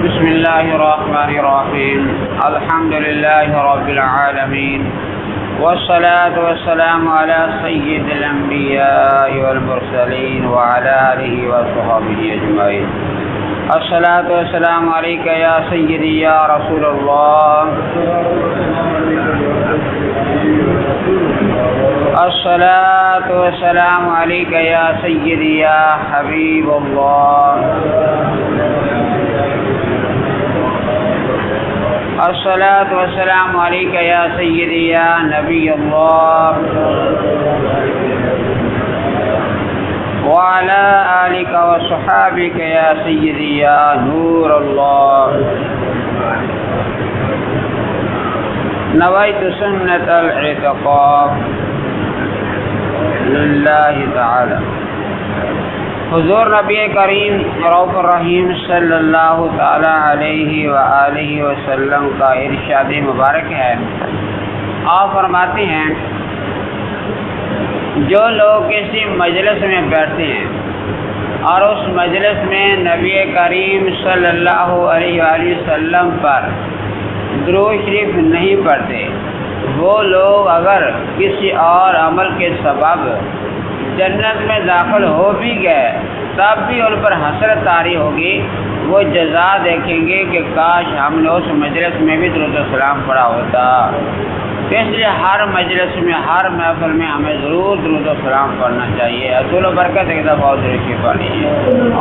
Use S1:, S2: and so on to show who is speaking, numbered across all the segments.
S1: بسم الله الرحمن الرحيم الحمد لله رب العالمين والصلاة والسلام على سيد الأنبياء والمرسلين وعلى آله وصحبه أجمعين. الصلاة والسلام عليك يا سيدي يا رسول الله. الصلاة والسلام عليك يا سيدي يا حبيب الله. الصلاة والسلام عليك يا سيدي يا نبي الله وعلى آلك وصحابك يا سيدي يا نور الله. نويت سنة الاعتقاف لله تعالى. حضور نبی کریم رؤوف الرحیم صلی اللہ تعالی علیہ وآلہ وسلم کا ارشاد مبارک ہے. آپ فرماتے ہیں جو لوگ کسی مجلس میں بیٹھتے ہیں اور اس مجلس میں نبی کریم صلی اللہ علیہ وآلہ وسلم پر درود شریف نہیں پڑھتے، وہ لوگ اگر کسی اور عمل کے سبب جنت میں داخل ہو بھی گئے تب بھی ان پر حسرت طاری ہوگی. وہ جزا دیکھیں گے کہ کاش ہم نے اس مجلس میں بھی درود و سلام پڑھا ہوتا. اس لیے ہر مجلس میں ہر محفل میں ہمیں ضرور درود و سلام پڑھنا چاہیے. اصول و برکت ایک دفعہ درود شریف پڑھ لیجیے.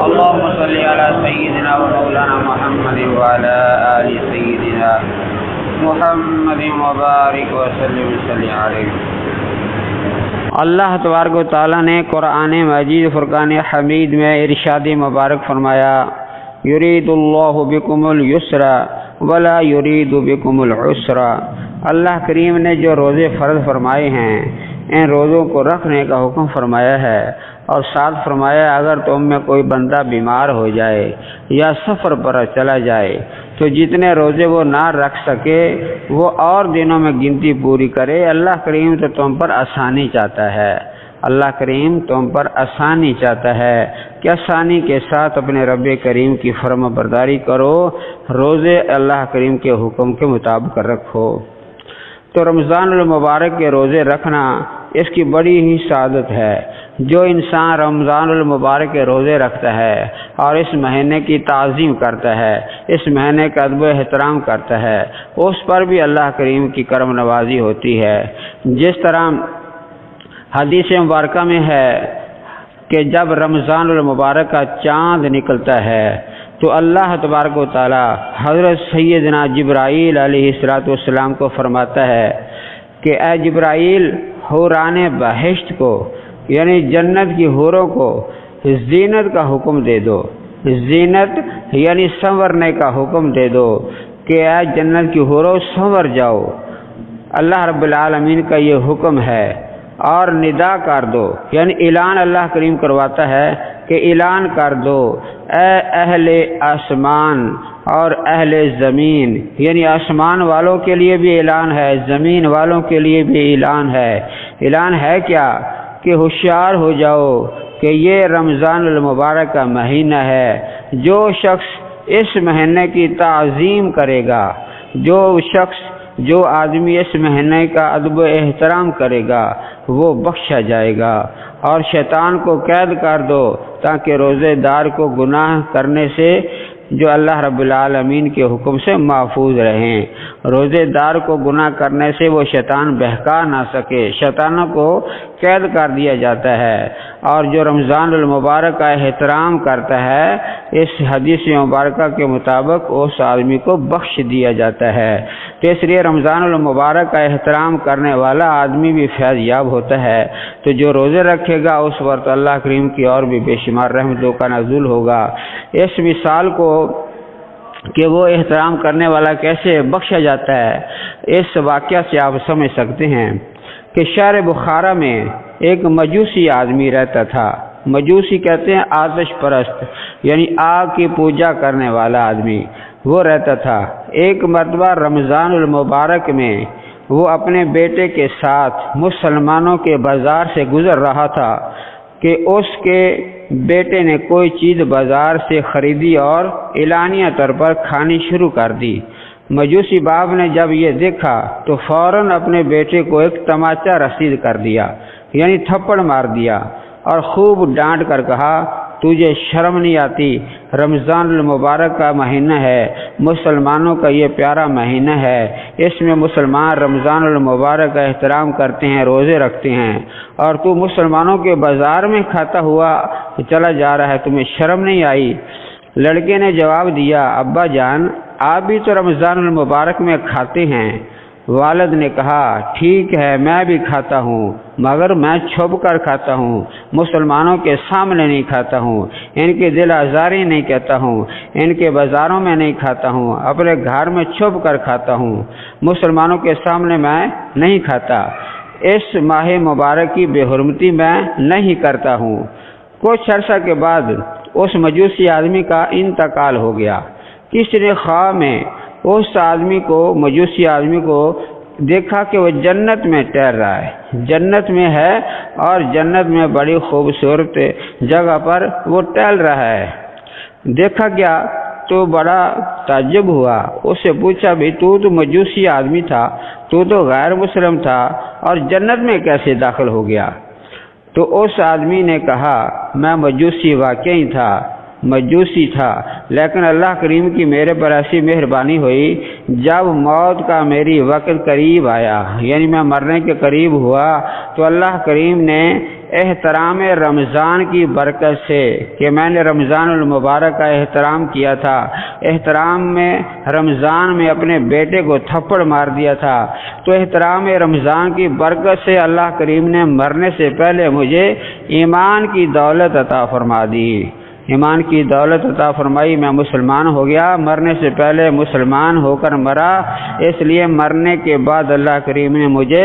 S1: اللہم صلی علی سیدنا و مولانا محمد وعلی آل سیدنا محمد مبارک وسلم صلی علیہ. اللہ تبارک و تعالیٰ نے قرآن مجید فرقان حمید میں ارشاد مبارک فرمایا یرید اللہ بکم الیسر ولا یرید بکم العسر. اللہ کریم نے جو روزے فرض فرمائے ہیں ان روزوں کو رکھنے کا حکم فرمایا ہے اور ساتھ فرمایا اگر تم میں کوئی بندہ بیمار ہو جائے یا سفر پر چلا جائے تو جتنے روزے وہ نہ رکھ سکے وہ اور دنوں میں گنتی پوری کرے. اللہ کریم تو تم پر آسانی چاہتا ہے. اللہ کریم تم پر آسانی چاہتا ہے کہ آسانی کے ساتھ اپنے رب کریم کی فرما برداری کرو، روزے اللہ کریم کے حکم کے مطابق رکھو. تو رمضان المبارک کے روزے رکھنا اس کی بڑی ہی سعادت ہے. جو انسان رمضان المبارک کے روزے رکھتا ہے اور اس مہینے کی تعظیم کرتا ہے، اس مہینے کا ادب و احترام کرتا ہے، اس پر بھی اللہ کریم کی کرم نوازی ہوتی ہے. جس طرح حدیث مبارکہ میں ہے کہ جب رمضان المبارک کا چاند نکلتا ہے تو اللہ تبارک و تعالی حضرت سیدنا جبرائیل علیہ السلام کو فرماتا ہے کہ اے جبرائیل، حوران بہشت کو یعنی جنت کی حوروں کو زینت کا حکم دے دو. زینت یعنی سنورنے کا حکم دے دو کہ اے جنت کی حوروں سنور جاؤ. اللہ رب العالمین کا یہ حکم ہے. اور ندا کر دو یعنی اعلان اللہ کریم کرواتا ہے کہ اعلان کر دو اے اہل آسمان اور اہل زمین، یعنی آسمان والوں کے لیے بھی اعلان ہے، زمین والوں کے لیے بھی اعلان ہے. اعلان ہے کیا کہ ہوشیار ہو جاؤ کہ یہ رمضان المبارک کا مہینہ ہے. جو شخص اس مہینے کی تعظیم کرے گا، جو آدمی اس مہینے کا ادب و احترام کرے گا وہ بخشا جائے گا. اور شیطان کو قید کر دو تاکہ روزے دار کو گناہ کرنے سے جو اللہ رب العالمین کے حکم سے محفوظ رہیں. روزے دار کو گناہ کرنے سے وہ شیطان بہکا نہ سکے. شیطانوں کو قید کر دیا جاتا ہے. اور جو رمضان المبارک کا احترام کرتا ہے اس حدیث مبارکہ کے مطابق اس آدمی کو بخش دیا جاتا ہے. تو اس لیے رمضان المبارک کا احترام کرنے والا آدمی بھی فیض یاب ہوتا ہے. تو جو روزے رکھے گا اس وقت اللہ کریم کی اور بھی بے شمار رحمتوں کا نزول ہوگا. اس مثال کو کہ وہ احترام کرنے والا کیسے بخشا جاتا ہے اس واقعہ سے آپ سمجھ سکتے ہیں کہ شہر بخارا میں ایک مجوسی آدمی رہتا تھا. مجوسی کہتے ہیں آتش پرست، یعنی آگ کی پوجا کرنے والا آدمی وہ رہتا تھا. ایک مرتبہ رمضان المبارک میں وہ اپنے بیٹے کے ساتھ مسلمانوں کے بازار سے گزر رہا تھا کہ اس کے بیٹے نے کوئی چیز بازار سے خریدی اور اعلانیہ طور پر کھانی شروع کر دی۔ مجوسی باپ نے جب یہ دیکھا تو فوراً اپنے بیٹے کو ایک تماچا رسید کر دیا، یعنی تھپڑ مار دیا، اور خوب ڈانٹ کر کہا، تجھے شرم نہیں آتی؟ رمضان المبارک کا مہینہ ہے، مسلمانوں کا یہ پیارا مہینہ ہے، اس میں مسلمان رمضان المبارک کا احترام کرتے ہیں، روزے رکھتے ہیں، اور تو مسلمانوں کے بازار میں کھاتا ہوا چلا جا رہا ہے، تمہیں شرم نہیں آئی؟ لڑکے نے جواب دیا، ابا جان آپ بھی تو رمضان المبارک میں کھاتے ہیں۔ والد نے کہا، ٹھیک ہے میں بھی کھاتا ہوں، مگر میں چھپ کر کھاتا ہوں، مسلمانوں کے سامنے نہیں کھاتا ہوں، ان کے دل آزاری نہیں کہتا ہوں، ان کے بازاروں میں نہیں کھاتا ہوں، اپنے گھر میں چھپ کر کھاتا ہوں، مسلمانوں کے سامنے میں نہیں کھاتا، اس ماہ مبارک کی بے حرمتی میں نہیں کرتا ہوں۔ کچھ عرصہ کے بعد اس مجوسی آدمی کا انتقال ہو گیا۔ کسی نے خواب میں اس مجوسی آدمی کو دیکھا کہ وہ جنت میں ٹہل رہا ہے، جنت میں ہے اور جنت میں بڑی خوبصورت جگہ پر وہ ٹہل رہا ہے۔ دیکھا کیا تو بڑا تعجب ہوا، اس سے پوچھا، بھی تو مجوسی آدمی تھا، تو غیر مسلم تھا اور جنت میں کیسے داخل ہو گیا؟ تو اس آدمی نے کہا، میں مجوسی واقعی تھا، مجوسی تھا، لیکن اللہ کریم کی میرے پر ایسی مہربانی ہوئی، جب موت کا میری وقت قریب آیا، یعنی میں مرنے کے قریب ہوا، تو اللہ کریم نے احترام رمضان کی برکت سے، کہ میں نے رمضان المبارک کا احترام کیا تھا، احترام میں رمضان میں اپنے بیٹے کو تھپڑ مار دیا تھا، تو احترام رمضان کی برکت سے اللہ کریم نے مرنے سے پہلے مجھے ایمان کی دولت عطا فرما دی، ایمان کی دولت عطا فرمائی، میں مسلمان ہو گیا، مرنے سے پہلے مسلمان ہو کر مرا، اس لیے مرنے کے بعد اللہ کریم نے مجھے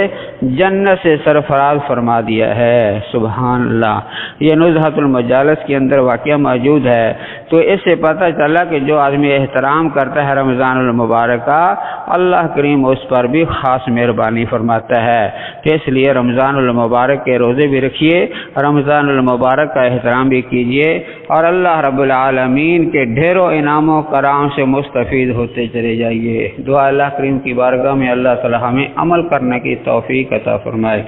S1: جنت سے سرفراز فرما دیا ہے۔ سبحان اللہ، یہ نزہۃ المجالس کے اندر واقعہ موجود ہے۔ تو اس سے پتہ چلا کہ جو آدمی احترام کرتا ہے رمضان المبارک کا، اللہ کریم اس پر بھی خاص مہربانی فرماتا ہے۔ تو اس لیے رمضان المبارک کے روزے بھی رکھیے، رمضان المبارک کا احترام بھی کیجیے، اور اللہ رب العالمین کے ڈھیروں انعام و کرام سے مستفید ہوتے چلے جائیے۔ دعا اللہ کریم کی بارگاہ میں اللہ تعالی ہمیں عمل کرنے کی توفیق عطا فرمائے۔